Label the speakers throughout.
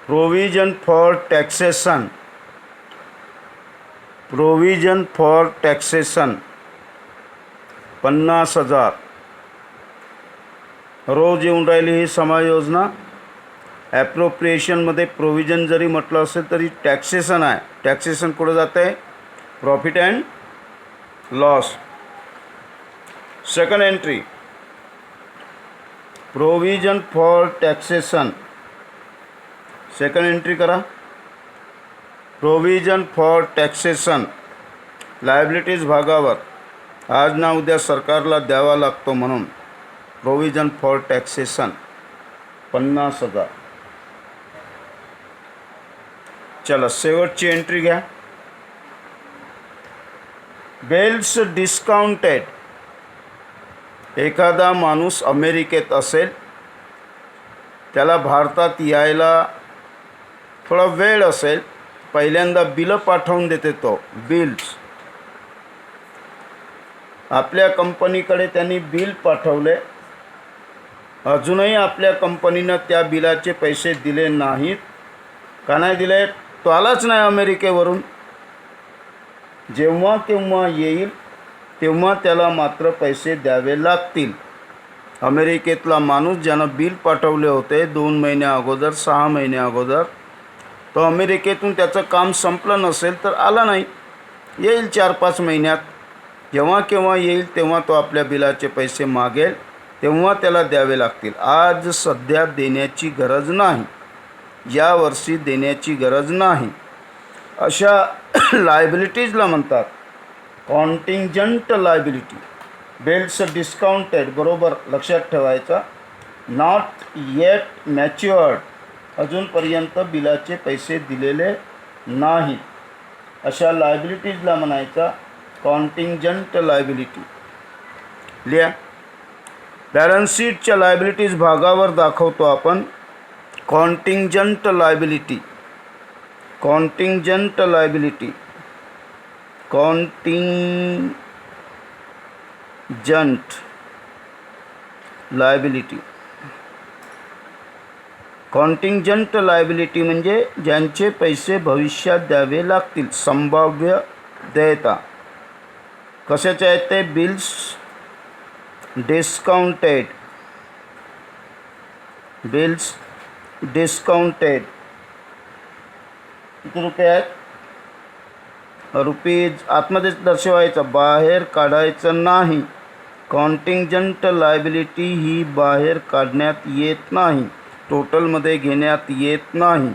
Speaker 1: Provision for taxation 50,000. रोज येऊन राहिली ही समायोजना. ॲप्रोप्रिएशनमध्ये provision जरी म्हटलं असेल तरी टॅक्सेशन आहे. टॅक्सेशन कुठं जातं आहे? Profit and loss. Second entry provision for taxation. Second entry करा. प्रोव्हिजन फॉर टॅक्सेशन लायबिलिटीज भागावर आज ना उद्या सरकारला द्यावा लागतो म्हणून प्रोव्हिजन फॉर टॅक्सेशन 50,000. चला शेवटची एंट्री घ्या. Bills discounted. एखादा माणूस अमेरिकेत असेल, त्याला भारतात यायला थोडा वेळ असेल, पहिल्यांदा बिलं पाठवून देते तो. बिल्स आपल्या कंपनीकडे त्यांनी बिल पाठवले, अजूनही आपल्या कंपनीनं त्या बिलाचे पैसे दिले नाहीत. का नाही दिले? तो आलाच नाही अमेरिकेवरून. जेव्हा केव्हा येईल तेव्हा त्याला मात्र पैसे द्यावे लागतील. अमेरिकेतला माणूस ज्यानं बिल पाठवले होते 2 महिन्या अगोदर, 6 महिन्या अगोदर, तो अमेरिकेतून त्याचं काम संपलं नसेल तर आला नाही. येईल 4-5 महिन्यात. जेव्हा केव्हा येईल तेव्हा तो आपल्या बिलाचे पैसे मागेल, तेव्हा त्याला द्यावे लागतील. आज सध्या देण्याची गरज नाही, यावर्षी देण्याची गरज नाही. अशा लायबिलिटीजला म्हणतात कॉन्टिंजंट लायबिलिटी. बेल्स डिस्काउंटेड बरोबर लक्षात ठेवायचा. Not eight matured. अजूनपर्यंत बिलाचे पैसे दिलेले नाहीत. अशा लायबिलिटीजला म्हणायचा कॉन्टिंजंट लायबिलिटी. लिहा. बॅलन्स शीटच्या लायबिलिटीज भागावर दाखवतो आपण कॉन्टिंजंट लायबिलिटी. कॉन्टिंजंट लायबिलिटी. कॉन्टिंजंट लायबिलिटी. कॉन्टिंजंट लायबिलिटी म्हणजे ज्यांचे पैसे भविष्यात द्यावे लागतील. संभाव्य देयता. कशाचे आहेत ते? Bills discounted. बिल्स डिस्काउंटेड किती रुपये आहेत? रुपीज आतमध्येच दर्शवायचं, बाहेर काढायचं नाही. कॉन्टिंजंट लायबिलिटी ही बाहेर काढण्यात येत नाही, टोटलमध्ये घेण्यात येत नाही,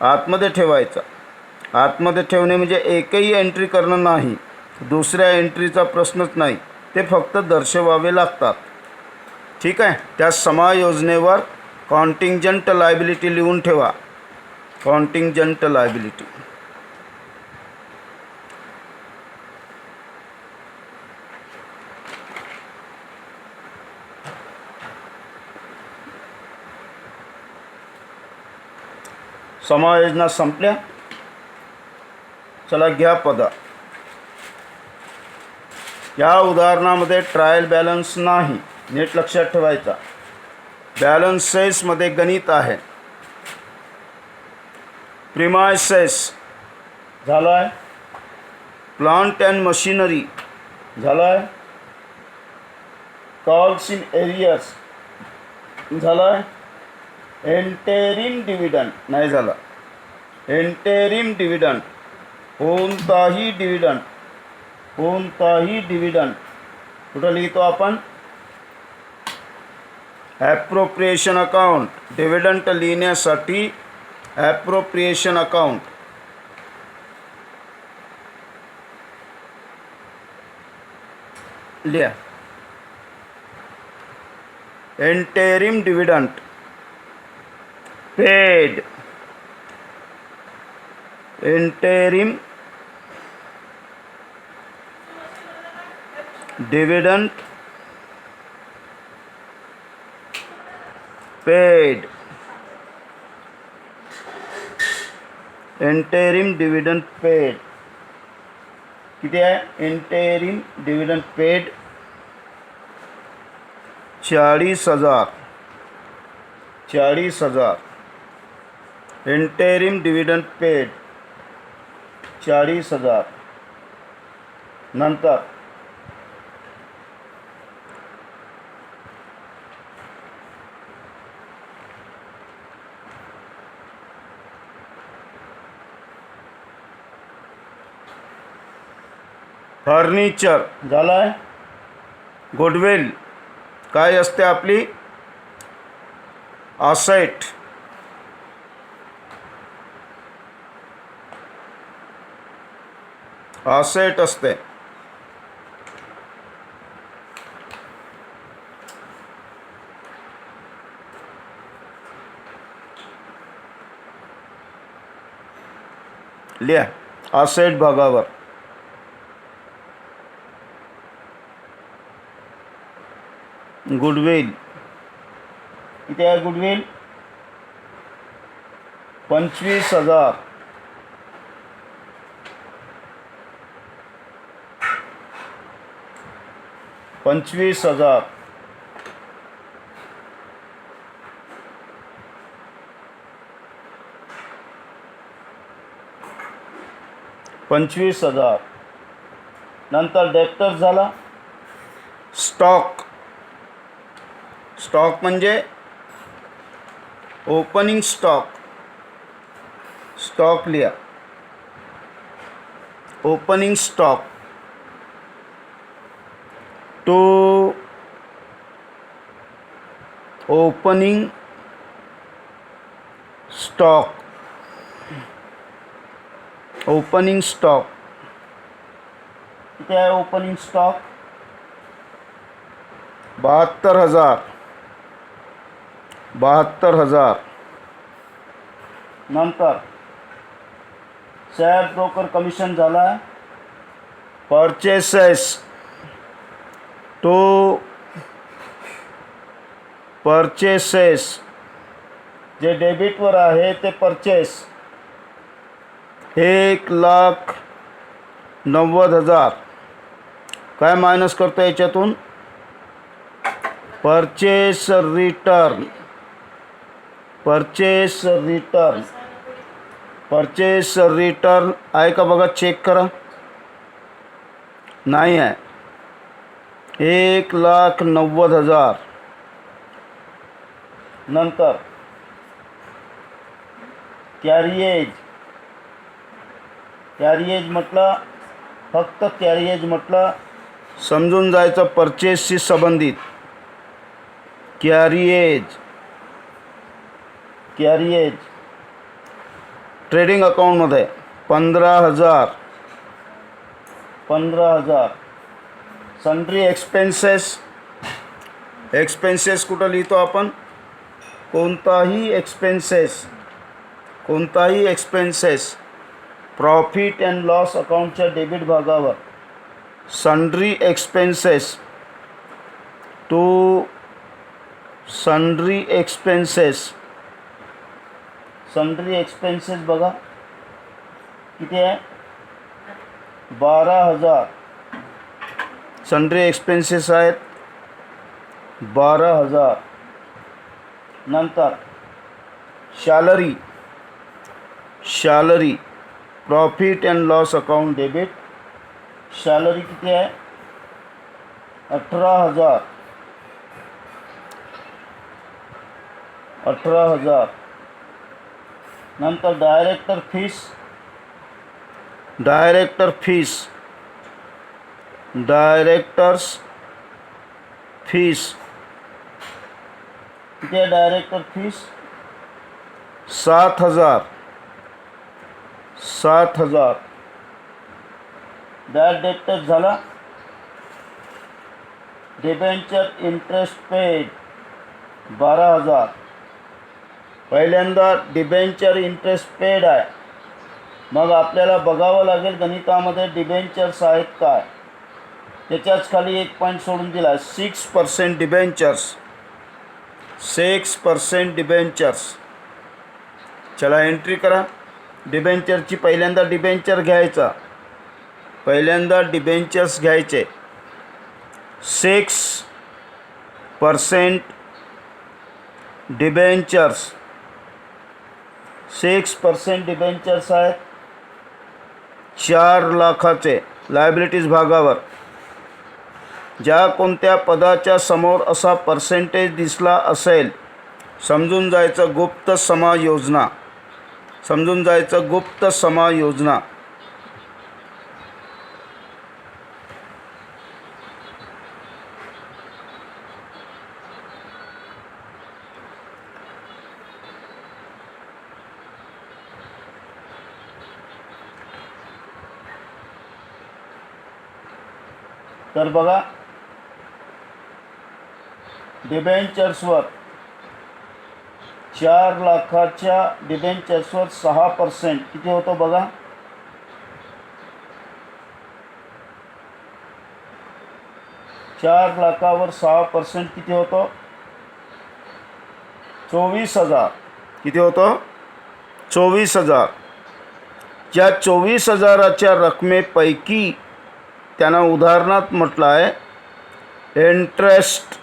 Speaker 1: आतमध्ये ठेवायचा. आतमध्ये ठेवणे म्हणजे एकही एंट्री करणं नाही, दुसऱ्या एंट्रीचा प्रश्नच नाही, ते फक्त दर्शवावे लागतात. ठीक आहे. त्या समायोजनेवर कॉन्टिंजंट लायबिलिटी लिहून ठेवा. कॉन्टिंजंट लायबिलिटी. समायोजना संपल्या. चला घ्या पदा. या उदाहरणामध्ये ट्रायल बॅलन्स नाही, नीट लक्षात ठेवायचा. बॅलन्सेसमध्ये गणित आहे. प्रिमायसेस झालं आहे. प्लांट अँड मशिनरी झालं आहे. कॉल्स इन एरियर्स झालं आहे. एंटेरिम डिव्हिडंड नाही झाला. एंटेरिम डिव्हिडंड, कोणताही डिव्हिडंड, कोणताही डिव्हिडंड कुठं लिहितो आपण? ॲप्रोप्रिएशन अकाउंट. डिव्हिडंड लिहिण्यासाठी ॲप्रोप्रिएशन अकाउंट. लिहा. Interim dividend paid. interim dividend paid. interim dividend paid किती आहे? interim dividend paid 40,000. Interim dividend paid 40,000. नंतर फर्निचर झालं आहे. गुडविल काय असते आपली? असेट. असेट असते. लिहा असेट भागावर. गुडविल किती आहे? गुडविल 25,000. नंतर डेप्टर झाला. स्टॉक. स्टॉक म्हणजे ओपनिंग स्टॉक. स्टॉक लिहा. Opening stock to opening stock. Opening stock किती आहे? Opening stock 72,000. नंतर शेअर ब्रोकर कमिशन झाला. परचेसेस टू परचेसेस जे डेबिटवर आहे ते परचेस 1,90,000. काय मायनस करतो याच्यातून? Purchase return. Purchase return. Purchase return आहे का बघा, चेक करा. नाही आहे. 1,90,000. नंतर कॅरिएज. कॅरिएज म्हटलं, फक्त कॅरिएज म्हटलं समजून जायचं, परचेसशी संबंधित. कॅरिएज. कॅरिएज ट्रेडिंग अकाउंटमध्ये 15,000. 15,000. Sundry expenses. एक्सपेन्सेस कुठं लिहितो आपण? कोणताही एक्सपेन्सेस. कोणताही एक्सपेन्सेस प्रॉफिट अँड लॉस अकाउंटच्या डेबिट भागावर. Sundry expenses to sundry expenses. Sundry expenses बघा किती आहे? 12,000. सन्ड्री एक्सपेन्सेस आहेत 12,000. नंतर salary. Salary profit and loss account debit. Salary किती आहे? 18,000. 18,000. नंतर director fees. Director fees. Directors fees किती आहे? Director fees 7,000. 7,000. बॅड डेप्टर झाला. Debenture interest paid 12,000. पहिल्यांदा डिबेंचर इंटरेस्ट पेड आहे. मग आपल्याला बघावं लागेल गणितामध्ये डिबेंचर्स आहेत काय. त्याच्याच खाली एक पॉईंट सोडून दिला, 6% डिबेंचर्स. 6% डिबेंचर्स. चला एंट्री करा. डिबेंचरची पहिल्यांदा डिबेंचर घ्यायचा. पहिल्यांदा डिबेंचर्स घ्यायचे. 6% डिबेंचर्स. 6% डिबेंचर्स आहेत 4 लाखाचे लायबिलिटीज भागावर. ज्या कोणत्या पदाच्या समोर असा पर्सेंटेज दिसला असेल, समजून जायचं गुप्त समायोजना, समजून जायचं गुप्त समायोजना. तर बघा, डिबेंचर्सवर 4 लाखाच्या डिबेंचर्सवर 6% किती होतो बघा. 4 लाखावर 6% किती होतो? 24,000. किती होतो? 24,000. ज्या 24,000च्या रकमेपैकी त्यांना उदाहरणात म्हटलं आहे interest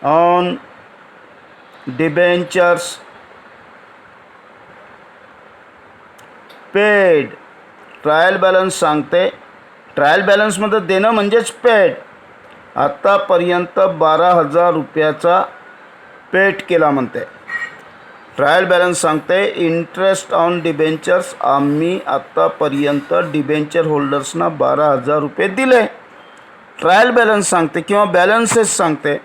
Speaker 1: on debentures paid. Trial balance सांगते, ट्रायल बॅलन्समध्ये देणं म्हणजेच पेड. आत्तापर्यंत 12,000 रुपयाचा पेड केला म्हणते. ट्रायल बॅलन्स सांगते इंटरेस्ट ऑन डिबेंचर्स आम्ही आत्तापर्यंत डिबेंचर होल्डर्सना 12,000 रुपये दिले. ट्रायल बॅलन्स सांगते किंवा बॅलन्सेस सांगते.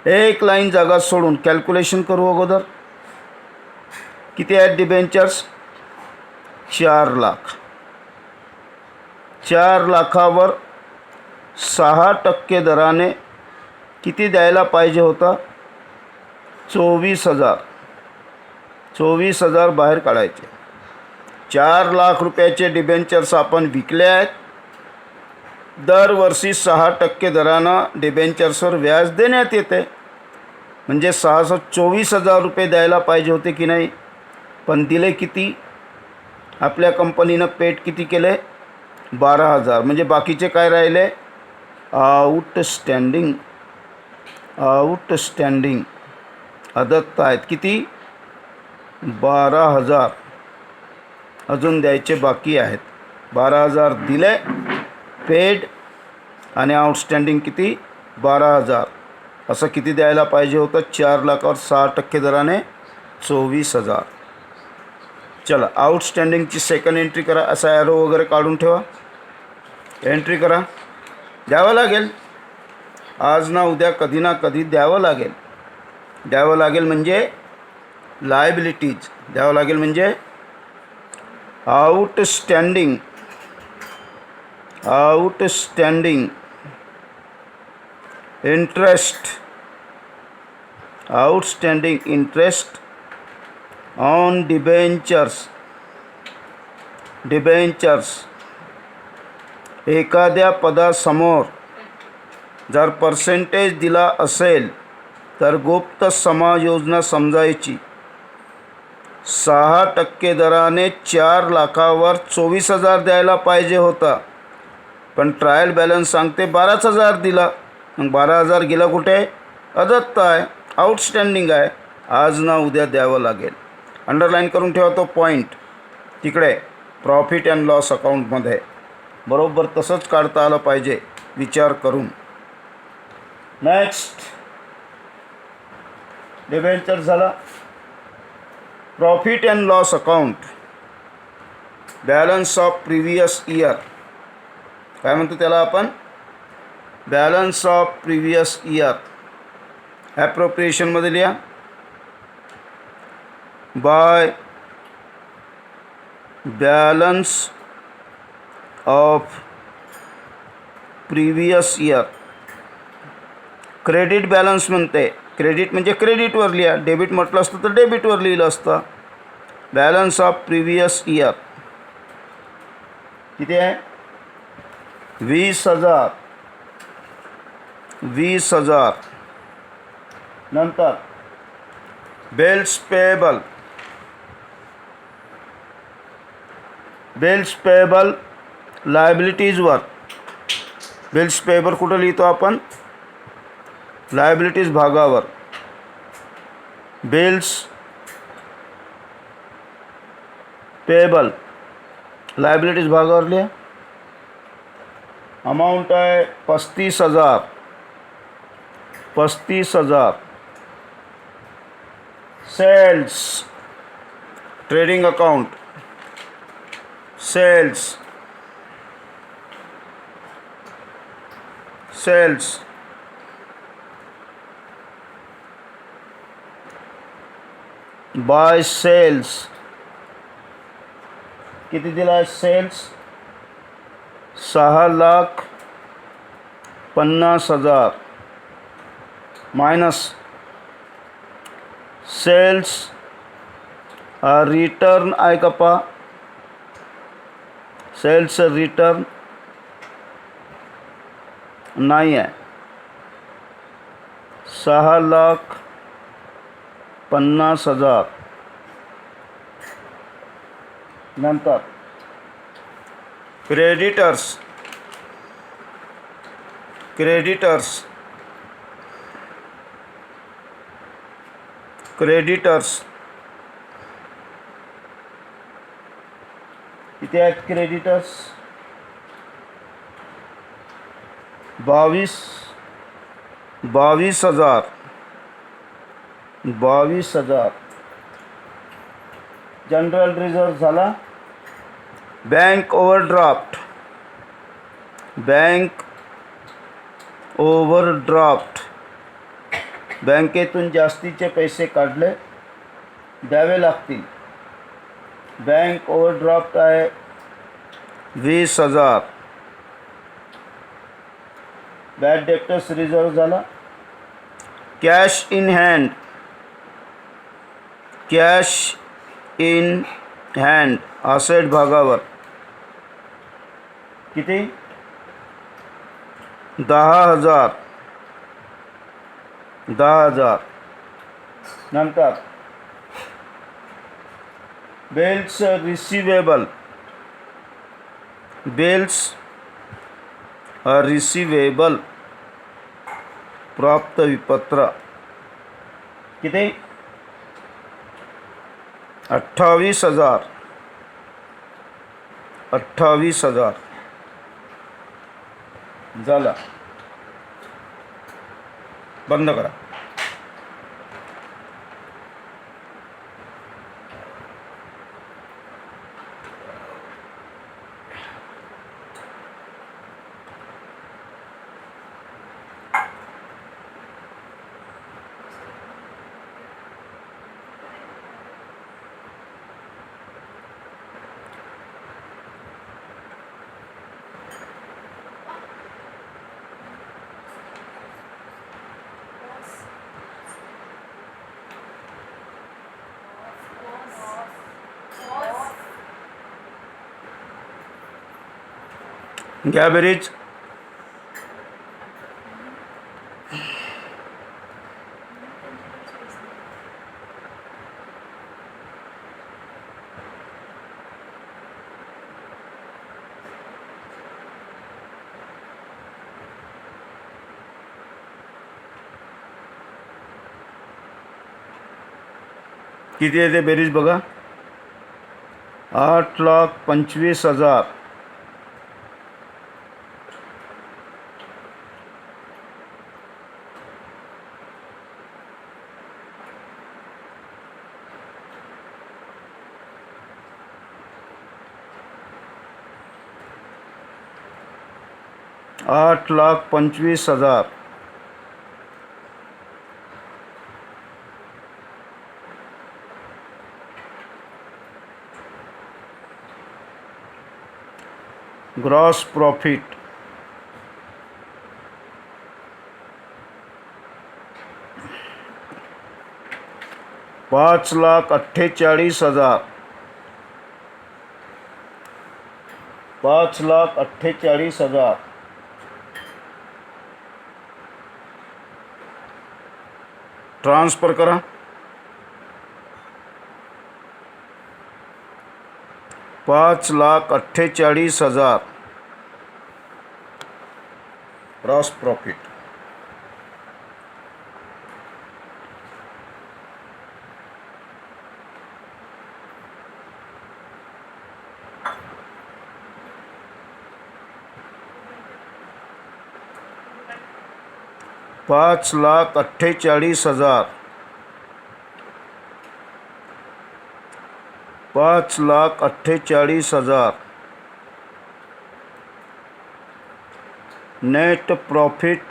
Speaker 1: एक लाईन जागा सोडून कॅल्क्युलेशन करू अगोदर. किती आहेत डिबेंचर्स? 4 लाख. 4 लाखावर 6% दराने किती द्यायला पाहिजे होता? 24,000. 24,000 बाहेर काढायचे. 4 लाख रुपयाचे डिबेंचर्स आपण विकले आहेत. दरवर्षी 6% दरानं डिबेंचर्सवर व्याज देण्यात येते. म्हणजे 24,000 रुपये द्यायला पाहिजे होते की नाही, पण दिले किती? आपल्या कंपनीनं पेड किती केले? 12,000. म्हणजे बाकीचे काय राहिले? आउटस्टँडिंग. आउटस्टँडिंग अदत्त आहेत. किती? 12,000 अजून द्यायचे बाकी आहेत. 12,000 दिले पेड आणि आउटस्टँडिंग किती? 12,000. असं किती द्यायला पाहिजे होतं? 4 लाखावर 6% दराने 24,000. चला, आउटस्टँडिंगची सेकंड एंट्री करा. असा ॲरो वगैरे काढून ठेवा. एंट्री करा. द्यावं लागेल आज ना उद्या, कधी ना कधी द्यावं लागेल. द्यावं लागेल म्हणजे लायबिलिटीज द्यावं लागेल. म्हणजे outstanding. Outstanding interest. Outstanding interest on debentures. Debentures एखाद्या पदासमोर जर पर्सेंटेज दिला असेल तर गुप्त समायोजना समजायची. 6% दराने 4 लाखावर 24,000 द्यायला पाहिजे होता, पण ट्रायल बॅलन्स सांगते 12,000 दिला. मग 12,000 गेला कुठे? अदत्त आहे, आउटस्टँडिंग आहे. आज ना उद्या द्यावं लागेल. अंडरलाईन करून ठेवा तो पॉईंट तिकडे प्रॉफिट अँड लॉस अकाउंटमध्ये. बरोबर तसंच काढता आलं पाहिजे विचार करून. नेक्स्ट डिबेंचर झाला. Profit and loss account. Balance of previous year. काय म्हणतो त्याला आपण? Balance of previous year. ॲप्रोप्रिएशनमध्ये लिहा. By balance of previous year. Credit balance म्हणते. क्रेडिट म्हणजे क्रेडिटवर लिहा. डेबिट म्हटलं असतं तर डेबिटवर लिहिलं असतं. बॅलन्स ऑफ प्रिव्हियस इयर किती आहे? 20,000. 20,000. नंतर बिल्स पेएबल. बिल्स पेएबल लायबिलिटीजवर. बिल्स पेएबल कुठं लिहितो आपण? लायबिलिटीज भागावर. बिल्स पेएबल लायबिलिटीज भागावर लिहा. अमाऊंट आहे 35,000. 35,000. Sales trading account sales by sales किती दिला आहे? सेल्स 6,50,000 मायनस सेल्स रिटर्न आहे का पा? सेल्स रिटर्न नाही आहे. 6,50,000. नंतर क्रेडिटर्स किती आहेत क्रेडिटर्स? 22,000. जनरल रिझर्व झाला. बँक ओव्हरड्राफ्ट बँकेतून जास्तीचे पैसे काढले, द्यावे लागतील. बँक ओव्हरड्राफ्ट आहे 20,000. बॅड डेप्टर्स रिझर्व झाला. कॅश इन हँड असेट भागावर किती? 10,000. नंतर बिल्स रिसिवेबल प्राप्त विपत्र किती? 28,000. झाला. बंद करा. घ्या बेरीज. किती येते बेरीज बघा. 8,25,000. 8,25,000. Gross profit 5,48,000. 5,48,000. ट्रान्सफर करा. 5,48,000 gross profit. 5,48,000, 5,48,000. Net profit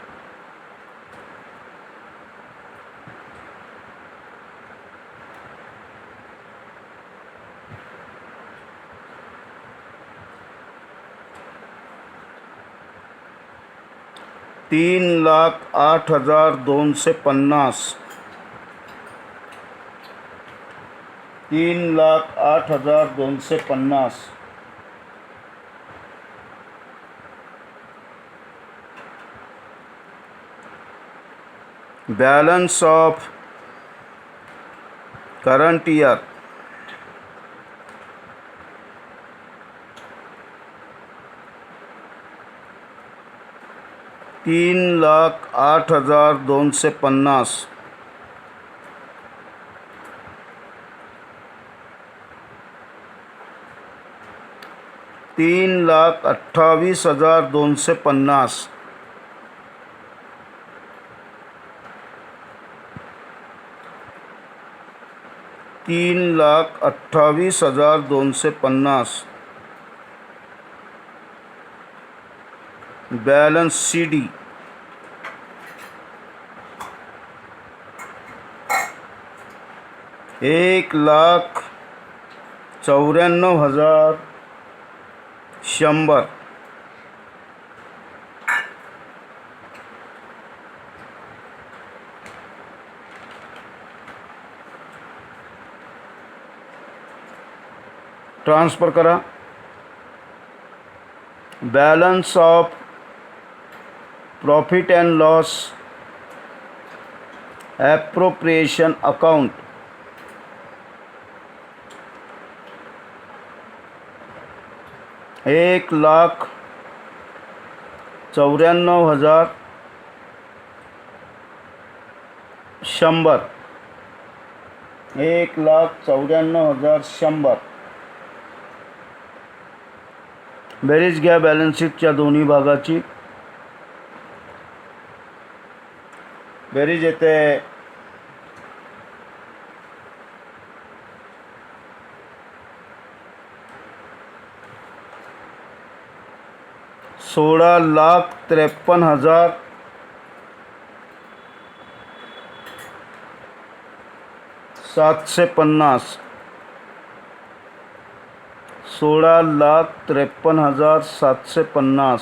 Speaker 1: $3,08,250, 3,08,250. Balance of current year $3,08,250, 3,28,250, 3,28,250. Balance CD $1,94,100. Transfer करा. Balance of profit and loss appropriation account $1,94,100, 1,94,100. बेरीज घ्या बॅलन्स शीटच्या दोन्ही भागाची. बेरीज येते 16,53,750, 16,53,750.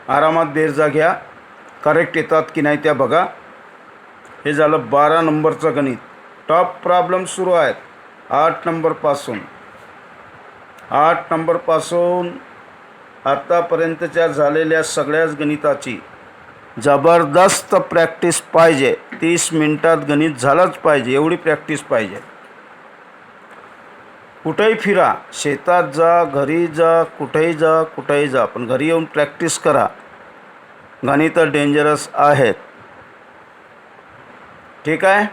Speaker 1: आरामात बेरजा घ्या, करेक्ट येतात की नाही त्या बघा. हे झालं 12 नंबरचं गणित. टॉप प्रॉब्लेम सुरू आहेत 8 नंबरपासून. 8 नंबरपासून आतापर्यंतच्या झालेल्या सगळ्याच गणिताची जबरदस्त प्रॅक्टिस पाहिजे. 30 मिनिटात गणित झालंच पाहिजे, एवढी प्रॅक्टिस पाहिजे. कुठेही फिरा, शेतात जा, घरी जा, कुठेही जा, पण घरी येऊन प्रॅक्टिस करा. गणितं डेंजरस आहेत. ठीक आहे.